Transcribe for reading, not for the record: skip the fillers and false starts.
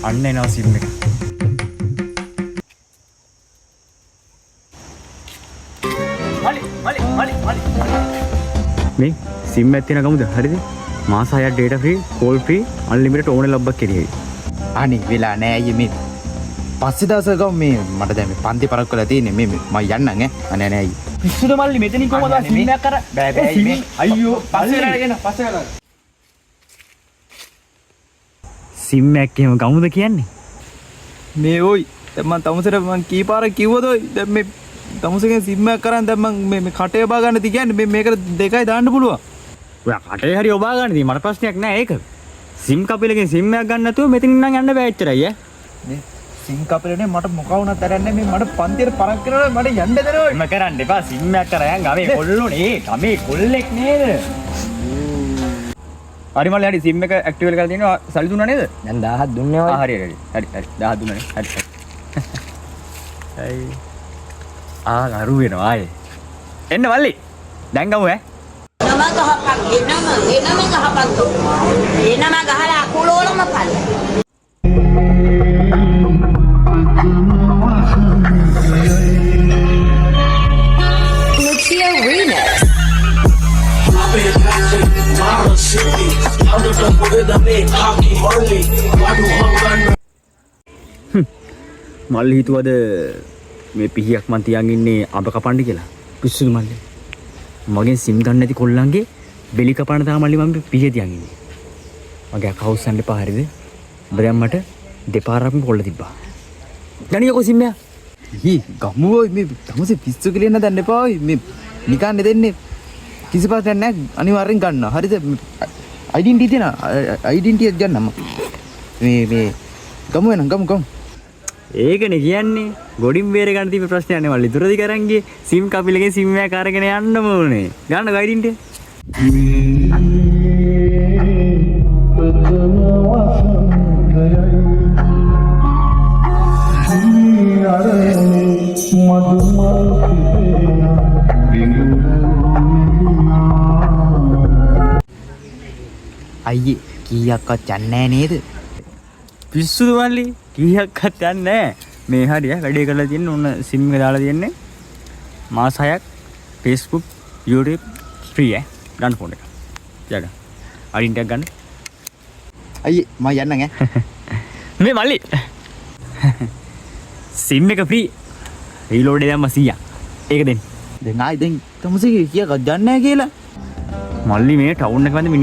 අන්න එනවා සිම් එක. මේ සිම් එකක් තියෙන ගමුද? හරිද? මාස 6ක් data free, call free, unlimited ඕනේ ලබ්බක් කෙරියයි. අනේ වෙලා නෑ අයියේ මේ පස්සේ දවසක මේ මට දැන් මේ පන්ති පරක් කරලා තියෙන්නේ මේ මම යන්නම් ඈ. අනේ නෑ අයියේ. පිස්සුද මල්ලි මෙතනින් කොහමද සිම් එකක් අර බෑ මේ අයියෝ පස්සේ වෙලාගෙන පස්සේ වෙලා. සිම් එකක් එහෙම ගමුද කියන්නේ? මේ ඔයි දැන් මම තමුසේට මම කීපාරක් කිව්වද ඔයි දැන් මේ තමුසේගෙන් සිම් එකක් කරන් දැන් මම මේ කටේ බා ගන්න ති කියන්නේ මේකට 2යි දාන්න පුළුවන්. ඔයා කටේ හරි ඔබා ගන්න දී මට ප්‍රශ්නයක් නෑ ඒක. සිම් කපිලකින් සිම් එකක් ගන්න නැතුව මෙතනින් නම් යන්න බෑ එච්චරයි ඈ. මේ සිම් කපිලනේ මට මොකව වුණත් අරන්නේ මේ මට පන්තියට පරක් කරනවා මට යන්න දෙනවා. එම කරන්න එපා සිම් එකක් කරයන් ගමේ කොල්ලෝනේ ගමේ කොල්ලෙක් නේද? හරි මල්ලි හරි සිම් එක ඇක්ටිවේට් කරලා තියෙනවා සල්ලි දුන්නා නේද? දැන් 1000ක් දුන්නේ ඔය. හරි 1000 දුන්නානේ. හරි. අරු වෙනවා ආයේ. එන්න මල්ලි. දැන් ගමු ඈ. නම ගහපන් එනම ගහපන් තෝ එනම ගහලා අකුලෝලම පල්ල Lucia Remix මල්ලි හිතුවද මේ පිහියක් මන් තියන් ඉන්නේ අඹ කපන්න කියලා. පිස්සුද මල්ලි? මගෙන් සිම් ගන්න නැති කොල්ලන්ගේ බෙලි කපන්න තමයි මල්ලි මම පිහිය තියන් ඉන්නේ. මගේ අකවුස් යන්න එපා හරිද? ඔබ දැන් මට දෙපාරක්ම කොල්ල තිබ්බා. ගණියකෝ සිම් එක. ඊ ගමු ඔයි මේ තමුසේ පිස්සු කියලා නෑ දැන් එපා ඔයි මේ නිකන් දෙන්නේ කිසි පාටක් නෑ අනිවාර්යෙන් ගන්නවා. හරිද? ඩෙන්ටිටි තියෙනවා. ඩෙන්ටිටි එක ගන්නම. මේ ගමු එනම් ගමු. ඒකනේ කියන්නේ ගොඩින් බේර ගන්න තිබ්බ ප්‍රශ්නයක් නේ මල්ලි. දුරදි කරන් ගියේ සිම් කපිලගේ සිම් එකක් අරගෙන යන්නම ඕනේ. ගන්න ගයිඩින්ටි. අයියේ කීයක්වත් යන්නේ නේද? පිස්සුද මල්ලි? කීයක්වත් යන්නේ නැහැ. මේ හරිය වැඩේ කරලා තියෙන ඕන සිම් එක දාලා තියෙන්නේ. මාස 6ක් Facebook, YouTube free ඈ. ගන්න ෆෝන් එක. යන්න. අරින්ට් එකක් ගන්න. අයියේ මම යන්නම් ඈ. මේ මල්ලි. සිම් එක free. රීලෝඩ් එක දැම්ම 100ක්. ඒක දෙන්න. දැන් ආයි දැන් තමුසේ කීයක් ගන්න නැහැ කියලා. මල්ලි මේ ටවුන් එක මැද මිනි